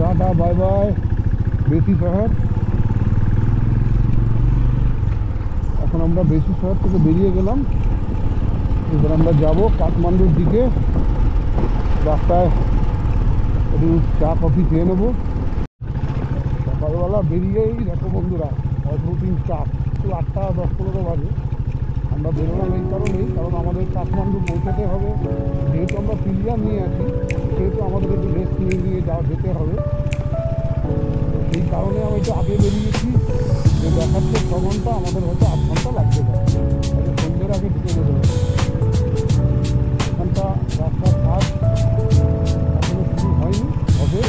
Tata bye bye বেশি শহর। এখন আমরা বেশি শহর থেকে বেরিয়ে গেলাম, এবার আমরা যাব কাঠমান্ডুর দিকে। রাস্তায় একটু চা কফি খেয়ে নেবো। সকালবেলা বেরিয়েই দেখো বন্ধুরা অল্পদিন চাপ, একটু 8:10-15 বাজে। আমরা বেরোলাম এই কারণেই, কারণ আমাদের কাঠমান্ডু পৌঁছাতে হবে। যেহেতু আমরা পিলিয়ার নিয়ে আছি সেহেতু আমাদের একটু রেস্ট নিয়ে যেতে হবে। এই কারণে আমি একটু আগে বেরিয়েছি, যে দেখাচ্ছে 6 ঘন্টা, আমাদের হয়তো 8 ঘন্টা লাগতে পারে। তাহলে সন্ধ্যের আগে ঢুকে যেতে হবে। এখানটা রাস্তার কাজ এখনো শুরু হয়নি, হবে।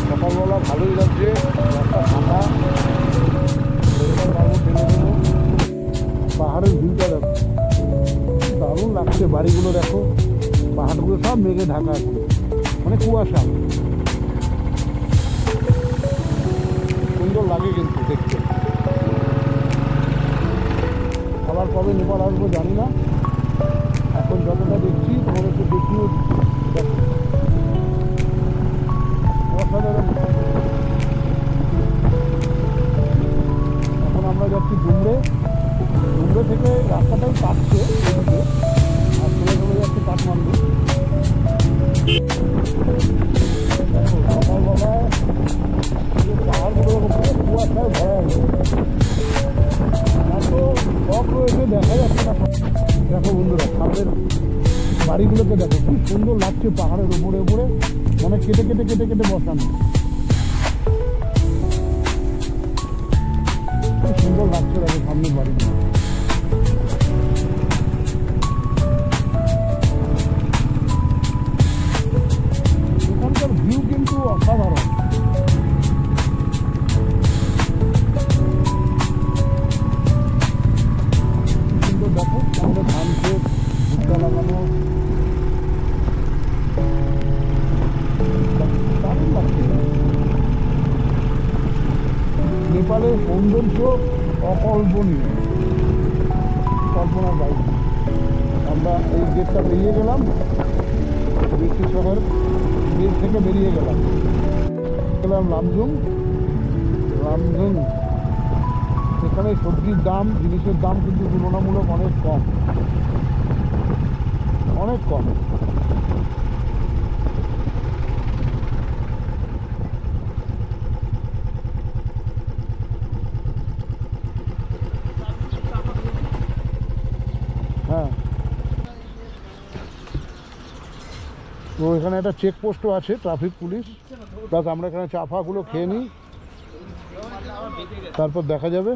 সকালবেলা ভালোই লাগছে, রাস্তা ঠান্ডা, পাহাড়ের ভিউটা দেখো দারুণ লাগছে। বাড়িগুলো দেখো, পাহাড়গুলো সব মেঘে ঢাকা আছে, মানে কুয়াশা। সুন্দর লাগে কিন্তু দেখতে। আবার কবে নেপাল আসবো জানি না, এখন যতটা দেখছি তোমার একটু দেখিও দেখো অসাধারণ। এখন আমরা যাচ্ছি ডুমরে থেকে, রাস্তাটাই কাটছে এদিকে, আর চলে যাচ্ছে কাঠমান্ডু। দেখো সকালবেলায় পাহাড়গুলোর উপরে কুয়াশায় ভরা গেছে, এত শখ রয়েছে দেখা যাচ্ছে না। দেখো বন্ধুরা সামনের বাড়িগুলোকে দেখো কি সুন্দর লাগছে, পাহাড়ের উপরে অনেক কেটে বসানো, খুব সুন্দর লাগছে। দেখো সামনের বাড়িগুলো, এখানকার ভিউ কিন্তু অসাধারণ। সুন্দর দেখো আমাদের ধান ক্ষেত, ভুট্টা লাগানো, দারুণ লাগছে। নেপালের সৌন্দর্য অকল্পনীয়, কল্পনার বাইরে। আমরা এই গেটটা বেরিয়ে গেলাম, বেশি শহর গেট থেকে বেরিয়ে গেলাম লামজুং। সেখানে সবজির দাম, জিনিসের দাম কিন্তু তুলনামূলক অনেক কম। হ্যাঁ, তো এখানে একটা চেকপোস্টও আছে, ট্রাফিক পুলিশ। প্লাস আমরা এখানে চা ফাগুলো খেয়ে নিই, তারপর দেখা যাবে,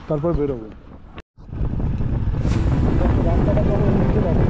তারপর বেরোবো। রাস্তাটা কেমন নিচে দেখো,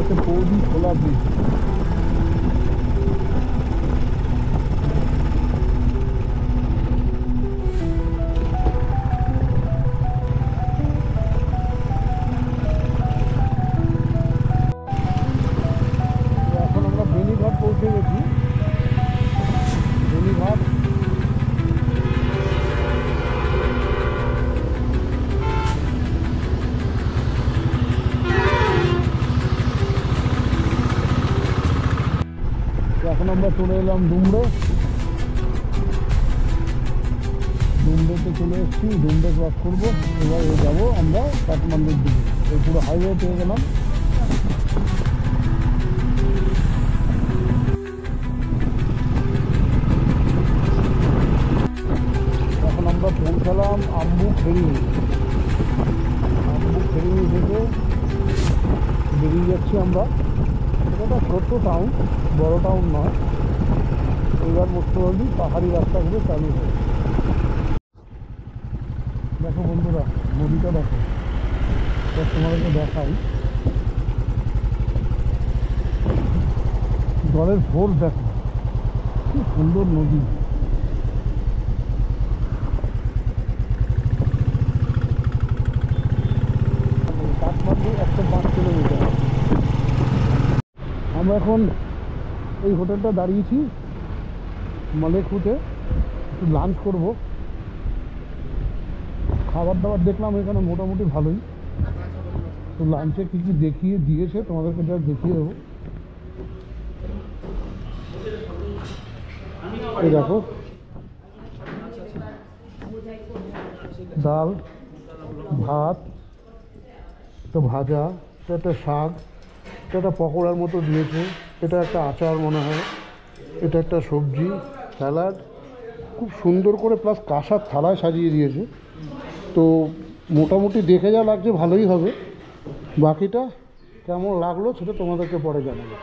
হচ্ছে পৌদি খোলা ব্রিজ। এখন আমরা বেনিঘাট পৌঁছে গেছি। বেনিঘাট এখন আমরা চলে এলাম ডুমরে। ডুমরেতে চলে এসেছি, ডুমরে ক্রস করবো। এবার যাবো আমরা কাঠমান্ডুর দিকে। এই পুরো হাইওয়ে পেয়ে গেলাম। এখন আমরা পৌঁছালাম আম্বু ফেরিনি। আম্বু ফেরিনি থেকে বেরিয়ে যাচ্ছি আমরা। এটা একটা ছোট্ট টাউন, বড় টাউন নয়। এবার বলতে পারবি পাহাড়ি রাস্তাগুলো চালু হয়। দেখো বন্ধুরা, নদীটা দেখো, তোমাদেরকে দেখাই। জলের ফোর্স দেখো, কি সুন্দর নদী। কাঠমান্ডু 105 কিলোমিটার। আমরা এখন এই হোটেলটা দাঁড়িয়েছি মালেকুতে, একটু লাঞ্চ করবো। খাবার দাবার দেখলাম এখানে মোটামুটি ভালোই। তো লাঞ্চে কী কী দেখিয়ে দিয়েছে তোমাদেরকে যা দেখিয়ে দেবো। এই দেখো, ডাল, ভাত, একটা ভাজা, এটা একটা শাক, এটা একটা পকোড়ার মতো দিয়েছে, এটা একটা আচার মনে হয়, এটা একটা সবজি, স্যালাড, খুব সুন্দর করে, প্লাস কাঁসার থালায় সাজিয়ে দিয়েছে। তো মোটামুটি দেখে যা লাগছে ভালোই হবে। বাকিটা কেমন লাগলো সেটা তোমাদেরকে পরে জানাবো।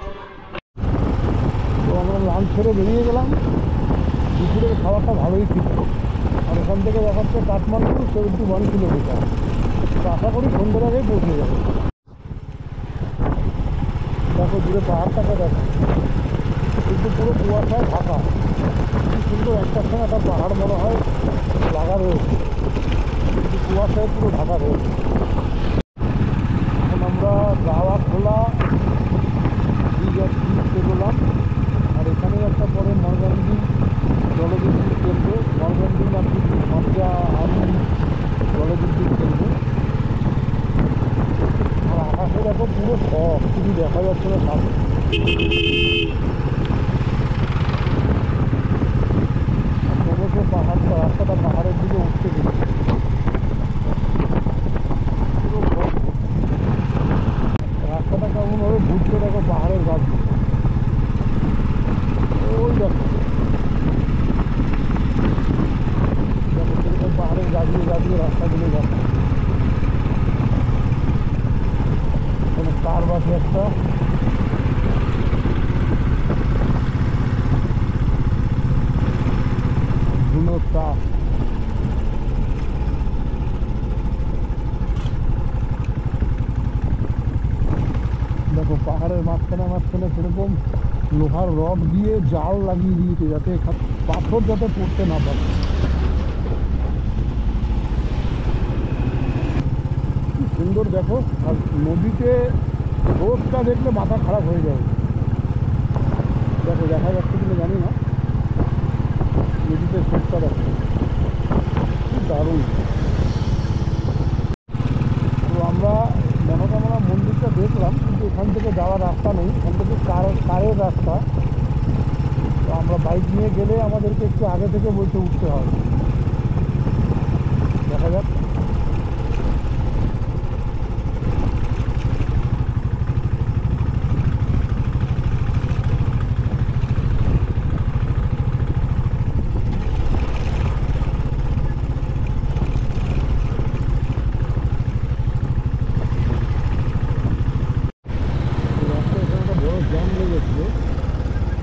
তো আমরা লাঞ্চ ছেড়ে বেরিয়ে গেলাম। দুপুরের খাবারটা ভালোই ছিল। আর এখান থেকে দেখাচ্ছে কাঠমান্ডু 71 কিলোমিটার। তো আশা করি সন্ধ্যের আগেই পৌঁছে যাবে। দেখো দূরে পাহাড়টাকে দেখো, কিন্তু পুরো কুয়াশায় ঢাকা। কি সুন্দর, একটার সঙ্গে একটা পাহাড় মনে হয় লাগা রয়েছে, কিন্তু কুয়াশায় পুরো ঢাকা রয়েছে। এখন আমরা গাওয়া খোলা পেরোলাম। আর এখানে একটা পরে মরগান্ডি জলবিদ্যুৎ কেন্দ্র, মরগান্ডি মাত্রা আমি জলবিদ্যুৎ কেন্দ্র। আর আকাশে দেখো পুরো ফগ, কিছু দেখা যাচ্ছে না সামনে। ক্রমশ পাহাড়টা, রাস্তাটা পাহাড়ের দিকে উঠতে গেছে। রাস্তাটা কেমনভাবে ঘুরতে দেখো পাহাড়ের গাছ। ওই দেখো, দেখো সেরকম পাহাড়ের গাছগুলো গাছগুলো রাস্তাগুলো যাচ্ছে। এখানে কার বাসে একটা, ধুলো চাষ। দেখো পাহাড়ের মাঝখানে মাঝখানে সেরকম লোহার রড দিয়ে জাল লাগিয়ে দিয়েছে, যাতে পাথর যাতে পড়তে না পারে। কি সুন্দর দেখো। আর নদীতে রোদটা দেখলে মাথা খারাপ হয়ে যাবে। দেখো দেখা যাচ্ছে কিনা জানি না, নদীতে স্রোতটা দেখো, কি দারুণ। তো আমরা মনোকামনা মন্দিরটা দেখলাম, কিন্তু এখান থেকে যাওয়ার রাস্তা নেই, এখান থেকে কারের রাস্তা। তো আমরা বাইক নিয়ে গেলে আমাদেরকে একটু আগে থেকে বলতে উঠতে হবে। দেখা যাক।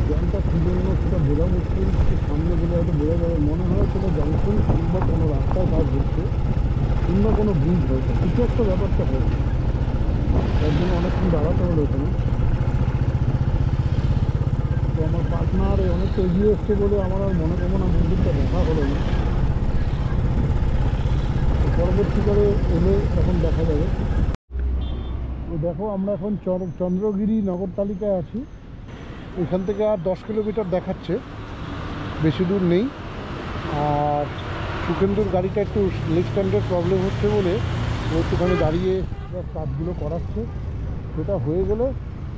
জ্যামটা কী জন্য সেটা বোঝা মুশকিল। সামনে গেলে হয়তো বোঝা যাবে, মনে হয় সেটা জংশন কিংবা কোনো রাস্তায় কাজ হচ্ছে, কিংবা কোনো ব্রিজ হয়েছে, কিছু একটা ব্যাপারটা হয়েছে, তার জন্য অনেকক্ষণ দাঁড়াতে হলো এখানে। আপনার অনেকটা এগিয়ে এসছে বলে আমার আর মনোকামনা মন্দিরটা দেখা হলো না। পরবর্তীকালে এলে তখন দেখা যাবে। তো দেখো আমরা এখন চন্দ্রগিরি নগরতালিকায় আছি। এখান থেকে আর 10 কিলোমিটার দেখাচ্ছে, বেশি দূর নেই। আর সুখেন্দুর গাড়িটা একটু লেগ স্ট্যান্ডের প্রবলেম হচ্ছে বলে ও একটুখানি দাঁড়িয়ে কাজগুলো করাচ্ছে। সেটা হয়ে গেলে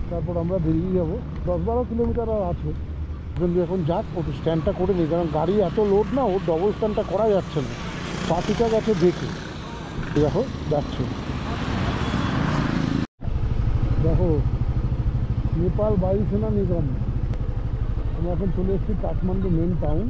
তারপর আমরা বেরিয়ে যাবো। 10-12 কিলোমিটার আর আছে। কিন্তু এখন যাক, ওটা স্ট্যান্ডটা করে নিই, কারণ গাড়ি এত লোড না, ওর ডবল স্ট্যান্ডটা করা যাচ্ছে না। পাটিটা গেছে দেখে, দেখো যাচ্ছে। দেখো নেপাল বায়ুসেনা নিগম। আমরা এখন চলে এসেছি কাঠমান্ডু মেন টাউন।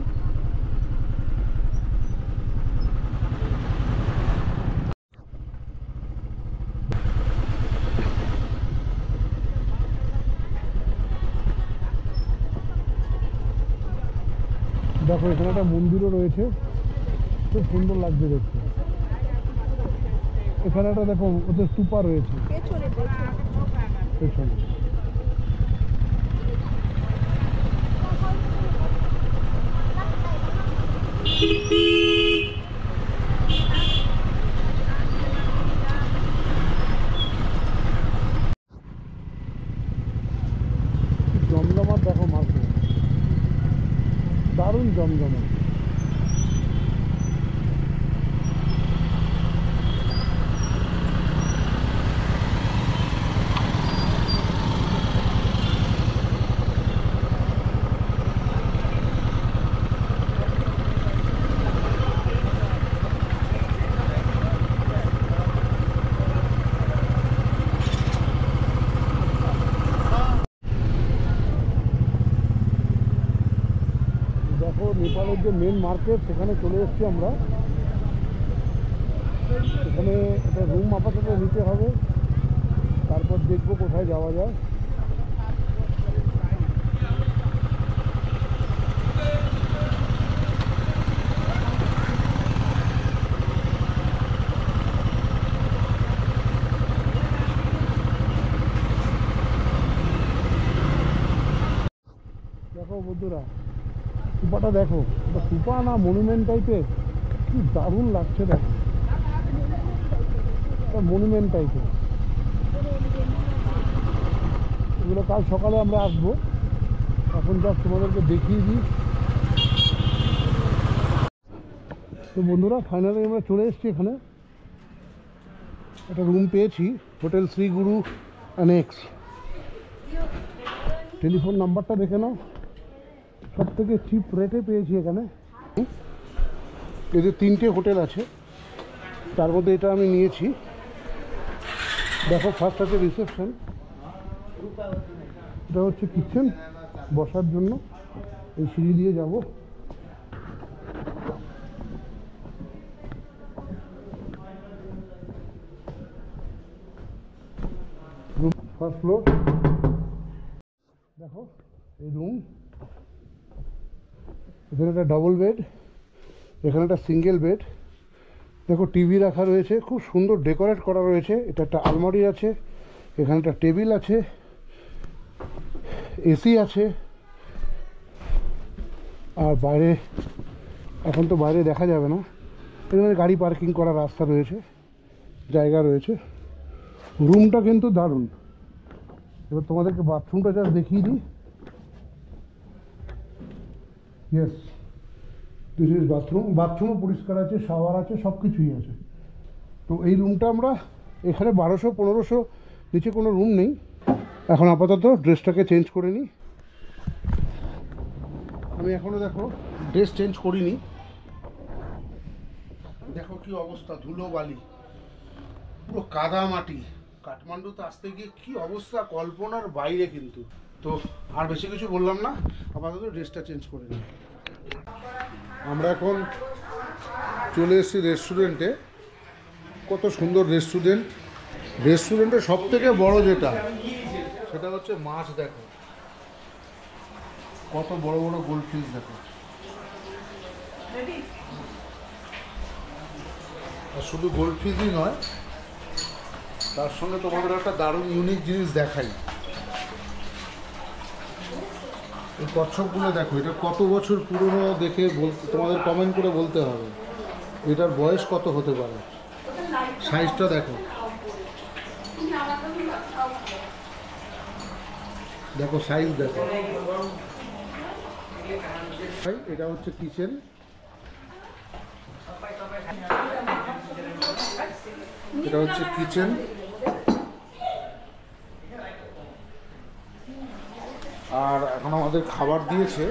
দেখো এখানে একটা মন্দিরও রয়েছে, খুব সুন্দর লাগছে দেখতে। এখানে একটা দেখো ওদের স্তূপা রয়েছে পেছনে। জমজমাট দেখো মার্কেট, দারুণ জমজমাট। দেখো নেপালের যে মেন মার্কেট, সেখানে চলে এসেছি আমরা। এখানে একটা রুম আপাতত নিতে হবে, তারপর দেখবো কোথায় যাওয়া যায়। দেখো বন্ধুরা, স্তূপাটা দেখো, এটা স্তূপা না মনুমেন্ট টাইপের, কি দারুণ লাগছে। দেখো মনুমেন্ট টাইপের। এগুলো কাল সকালে আমরা আসবো, এখন জাস্ট তোমাদেরকে দেখিয়ে দিই। তো বন্ধুরা ফাইনালি আমরা চলে এসেছি এখানে। একটা রুম পেয়েছি, hotel Shri Guru annexe. Telephone নাম্বারটা দেখে নাও, সব থেকে চিপ রেটে পেয়েছি এখানে। এদের 3টে হোটেল আছে, তার মধ্যে এটা আমি নিয়েছি। দেখো ফার্স্ট আছে রিসেপশন, এটা হচ্ছে কিচেন, বসার জন্য এই সিঁড়ি দিয়ে যাব। Room first floor. দেখো এই রুম, এখানে একটা ডবল বেড, এখানে একটা সিঙ্গেল বেড। দেখো টিভি রাখা রয়েছে, খুব সুন্দর ডেকোরেট করা রয়েছে। এটা একটা আলমারি আছে, এখানে একটা টেবিল আছে, এসি আছে। আর বাইরে, এখন তো বাইরে দেখা যাবে না, এখানে গাড়ি পার্কিং করার রাস্তা রয়েছে, জায়গা রয়েছে। রুমটা কিন্তু দারুণ। এবার তোমাদেরকে বাথরুমটা জাস্ট দেখিয়ে দিই। Yes, this is bathroom. বাথরুমও পরিষ্কার আছে, শাওয়ার আছে, সব কিছুই আছে। তো এই রুমটা আমরা এখানে 1200-1500, নিচে কোনো রুম নেই। এখন আপাতত ড্রেসটাকে চেঞ্জ করে নিই। আমি এখনও দেখো ড্রেস চেঞ্জ করিনি। দেখো কি অবস্থা, ধুলো বালি, পুরো কাদা মাটি। কাঠমান্ডুতে আসতে গিয়ে কি অবস্থা, কল্পনার বাইরে কিন্তু। তো আর বেশি কিছু বললাম না, আপাতত ড্রেসটা চেঞ্জ করে নিই। আমরা এখন চলে এসেছি রেস্টুরেন্টে। কত সুন্দর রেস্টুরেন্ট। রেস্টুরেন্টের সব থেকে বড় যেটা, সেটা হচ্ছে মাছ। দেখো কত বড় বড় গোল্ড ফিশ। দেখো, আর শুধু গোল্ড ফিশই নয়, তার সঙ্গে তোমাদের একটা দারুণ ইউনিক জিনিস দেখাই। এই কচ্ছপগুলো দেখো, এটা কত বছর পুরনো দেখে তোমাদের কমেন্ট করে বলতে হবে এটার বয়স কত হতে পারে। সাইজটা দেখো, দেখো সাইজ দেখো। এটা হচ্ছে কিচেন, এটা হচ্ছে কিচেন। আর এখন আমাদের খাবার দিয়েছে,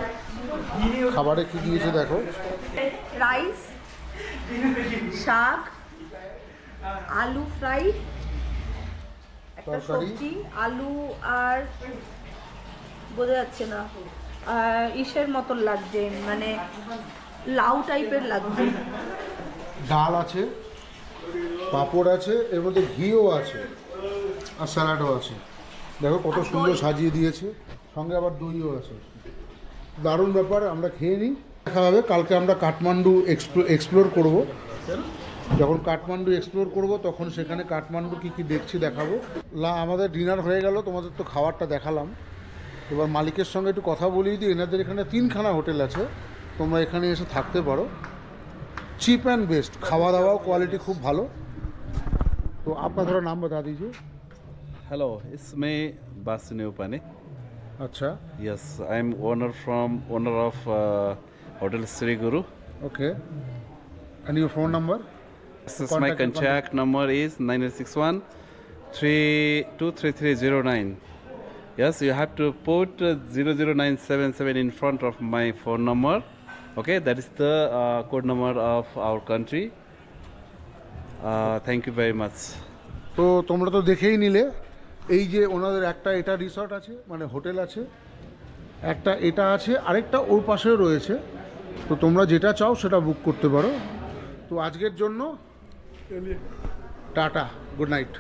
খাবারে কি দিয়েছে দেখো, রাইস, শাক, আলু ফ্রাই, একটা সবজি, আলু আর বোঝা যাচ্ছে না, ইসের মতন লাগছে, মানে লাউ টাইপের লাগছে। ডাল আছে, পাঁপড় আছে, এর মধ্যে ঘিও আছে আর স্যালাডও আছে। দেখো কত সুন্দর সাজিয়ে দিয়েছে, সঙ্গে আবার দইও আছে। দারুণ ব্যাপার, আমরা খেয়ে নিই, দেখা হবে। কালকে আমরা কাঠমান্ডু এক্সপ্লোর করব। যখন কাঠমান্ডু এক্সপ্লোর করব তখন সেখানে কাঠমান্ডু কী কী দেখছি দেখাবো। আমাদের ডিনার হয়ে গেল, তোমাদের তো খাবারটা দেখালাম। এবার মালিকের সঙ্গে একটু কথা বলিয়ে দিই। এনাদের এখানে 3খানা হোটেল আছে, তোমরা এখানে এসে থাকতে পারো। চিপ অ্যান্ড বেস্ট, খাওয়া দাওয়াও কোয়ালিটি খুব ভালো। তো আপনার ধরো নাম বতা দিজিয়ে। Hello, it's me, Basu Neupane. আচ্ছা, Yes, I'm owner of Hotel Sri Guru. Okay. And your phone number? This is my contact number is 9861 323309. Yes, you have to put 00977 in front of my phone number. Okay, that is the code number of our country. Thank you very much. তো তোমরা তো দেখেই নিলে, এই যে ওনাদের একটা এটা রিসর্ট আছে, মানে হোটেল আছে, একটা এটা আছে, আরেকটা ওর পাশেও রয়েছে। তো তোমরা যেটা চাও সেটা বুক করতে পারো। তো আজকের জন্য টাটা, গুড নাইট।